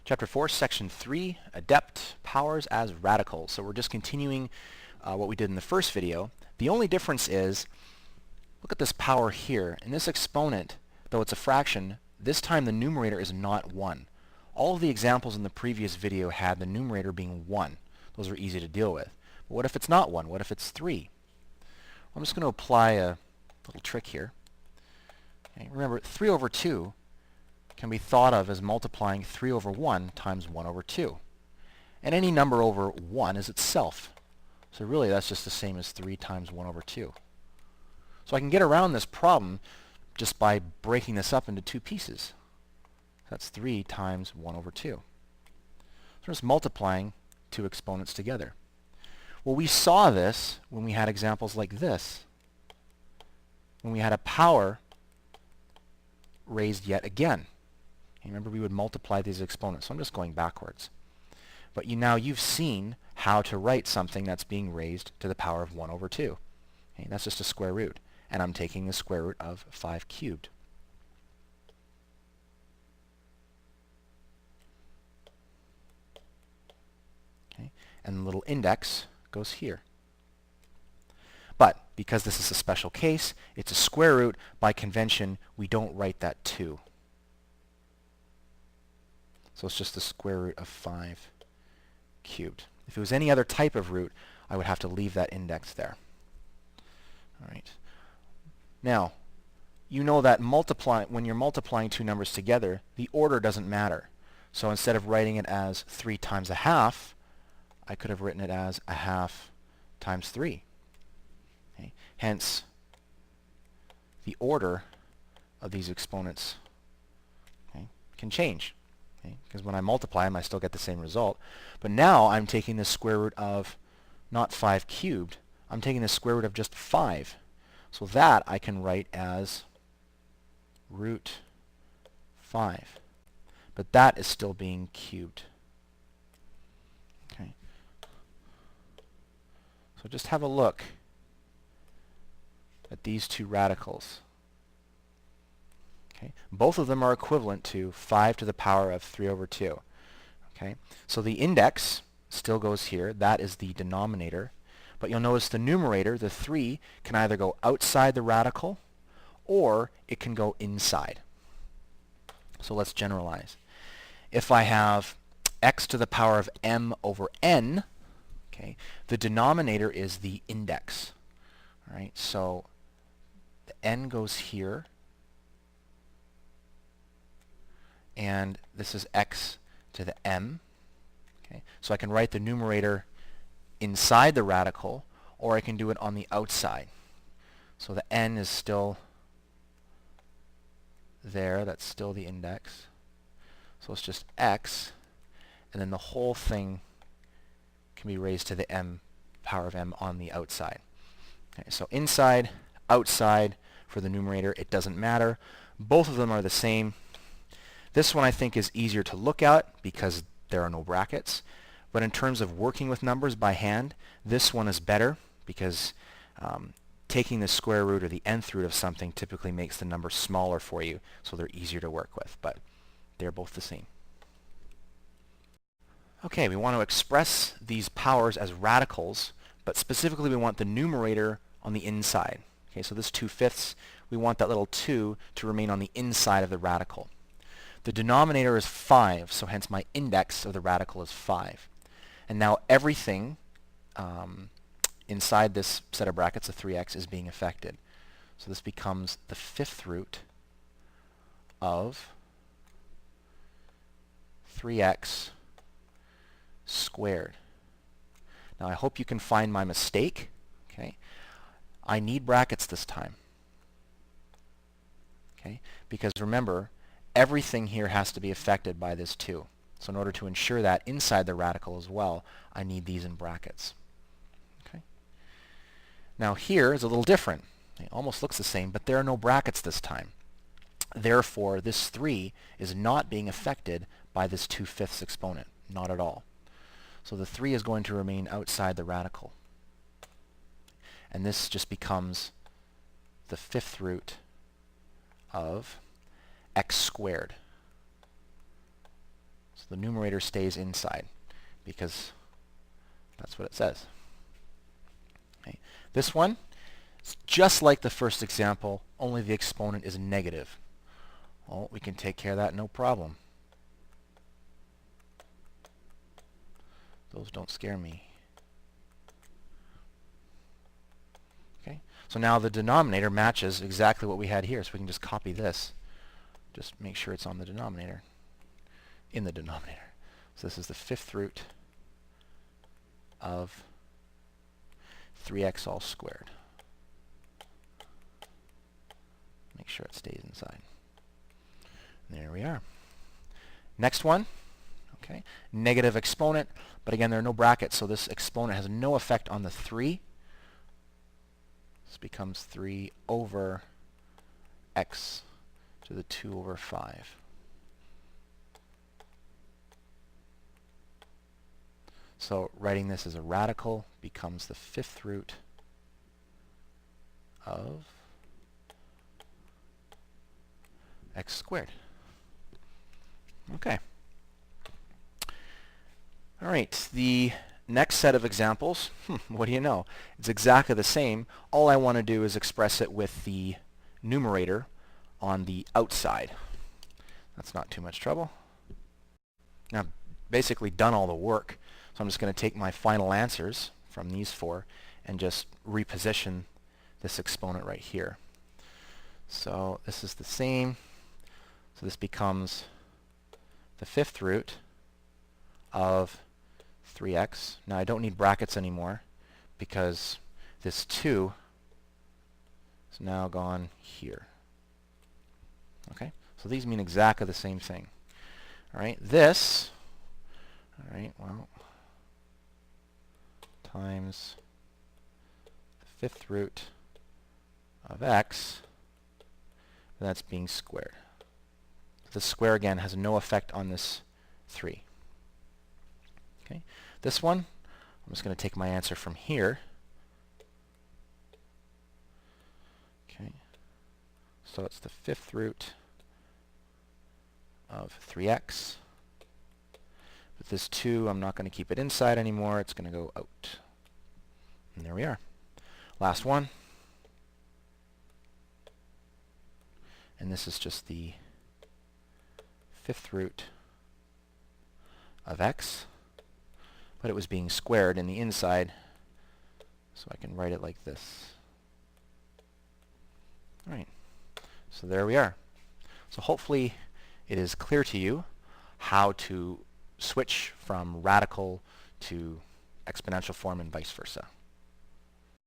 Chapter 4, Section 3, Adept, Powers as Radicals. So we're just continuing what we did in the first video. The only difference is, look at this power here. In this exponent, though it's a fraction, this time the numerator is not 1. All of the examples in the previous video had the numerator being 1. Those are easy to deal with. But what if it's not 1? What if it's 3? I'm just going to apply a little trick here. Okay, remember, 3 over 2 can be thought of as multiplying 3 over 1 times 1 over 2. And any number over 1 is itself. So really that's just the same as 3 times 1 over 2. So I can get around this problem just by breaking this up into two pieces. That's 3 times 1 over 2. So we're just multiplying two exponents together. Well, we saw this when we had examples like this, when we had a power raised yet again. Remember, we would multiply these exponents. So I'm just going backwards. But now you've seen how to write something that's being raised to the power of 1 over 2. Okay, that's just a square root. And I'm taking the square root of 5 cubed. Okay, and the little index goes here. But because this is a special case, it's a square root. By convention, we don't write that 2. So it's just the square root of 5 cubed. If it was any other type of root, I would have to leave that index there. All right. Now, you know that when you're multiplying two numbers together, the order doesn't matter. So instead of writing it as 3 times a half, I could have written it as a half times 3. Okay. Hence, the order of these exponents can change. Because when I multiply them, I still get the same result. But now I'm taking the square root of not 5 cubed. I'm taking the square root of just 5. So that I can write as root 5. But that is still being cubed. Okay. So just have a look at these two radicals. Okay. Both of them are equivalent to 5 to the power of 3 over 2. Okay. So the index still goes here. That is the denominator. But you'll notice the numerator, the 3, can either go outside the radical or it can go inside. So let's generalize. If I have x to the power of m over n, okay, the denominator is the index. All right. So the n goes here. And this is x to the m. Okay. So I can write the numerator inside the radical, or I can do it on the outside. So the n is still there. That's still the index. So it's just x, and then the whole thing can be raised to the m power of m on the outside. Okay. So inside, outside for the numerator, it doesn't matter. Both of them are the same. This one I think is easier to look at because there are no brackets. But in terms of working with numbers by hand, this one is better because taking the square root or the nth root of something typically makes the number smaller for you, so they're easier to work with. But they're both the same. Okay, we want to express these powers as radicals, but specifically we want the numerator on the inside. Okay, so this 2/5, we want that little 2 to remain on the inside of the radical. The denominator is 5, so hence my index of the radical is 5. And now everything inside this set of brackets, the 3x, is being affected. So this becomes the 5th root of 3x squared. Now I hope you can find my mistake. Okay, I need brackets this time. Okay, because remember, everything here has to be affected by this 2. So in order to ensure that inside the radical as well, I need these in brackets. Okay. Now here is a little different. It almost looks the same, but there are no brackets this time. Therefore, this 3 is not being affected by this 2/5 exponent. Not at all. So the 3 is going to remain outside the radical. And this just becomes the 5th root of x squared. So the numerator stays inside because that's what it says. Okay. This one is just like the first example, only the exponent is negative. Well, we can take care of that, no problem. Those don't scare me. Okay. So now the denominator matches exactly what we had here, so we can just copy this. Just make sure it's on the denominator, in the denominator. So this is the 5th root of 3x all squared. Make sure it stays inside. There we are. Next one, okay, negative exponent, but again there are no brackets, so this exponent has no effect on the 3. This becomes 3 over x to the 2 over 5. So writing this as a radical becomes the 5th root of x squared. Okay. All right, the next set of examples, what do you know? It's exactly the same. All I want to do is express it with the numerator on the outside. That's not too much trouble. Now, I've basically done all the work, so I'm just going to take my final answers from these 4 and just reposition this exponent right here. So this is the same. So this becomes the 5th root of 3x. Now I don't need brackets anymore because this 2 is now gone here. Okay, so these mean exactly the same thing. All right, this, all right, well, times the 5th root of x, that's being squared. The square again has no effect on this 3. Okay, this one, I'm just going to take my answer from here. Okay, so it's the 5th root of 3x. With this 2, I'm not going to keep it inside anymore. It's going to go out. And there we are. Last one. And this is just the 5th root of x, but it was being squared in the inside, so I can write it like this. All right, so there we are. So hopefully it is clear to you how to switch from radical to exponential form and vice versa.